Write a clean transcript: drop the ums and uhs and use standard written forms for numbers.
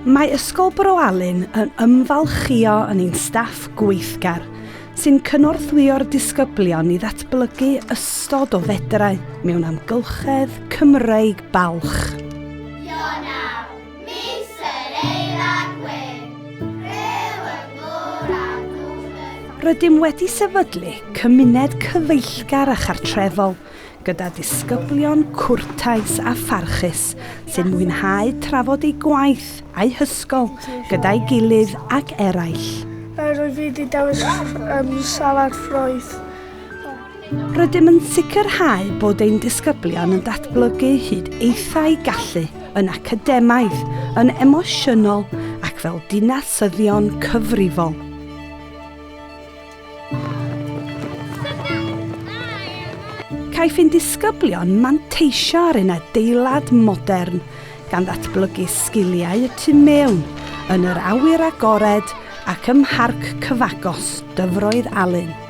Mae Ysgol Bro Alun yn ymfalchio yn ein staff gweithgar sy'n cynorthwyo'r disgyblion i ddatblygu ystod o fedrau mewn amgylchedd Cymreig balch. Rydym wedi sefydlu cymuned cyfeillgar a chartrefol gyda disgyblion cwrtais a pharchus sy'n mwynhau trafod eu gwaith a'i hysgol gyda'i gilydd ac eraill. Rwy'n fi wedi dewis salad ffroeth. Rydym yn sicrhau bod ein disgyblion yn datblygu hyd eithau gallu yn academaidd, yn emosiynol ac fel dinasyddion cyfrifol. Caiff ein disgyblion manteisio ar ein adeilad modern gan ddatblygu sgiliau y tu mewn yn yr awyr agored ac ym mharc cyfagos Dyfroedd Alun.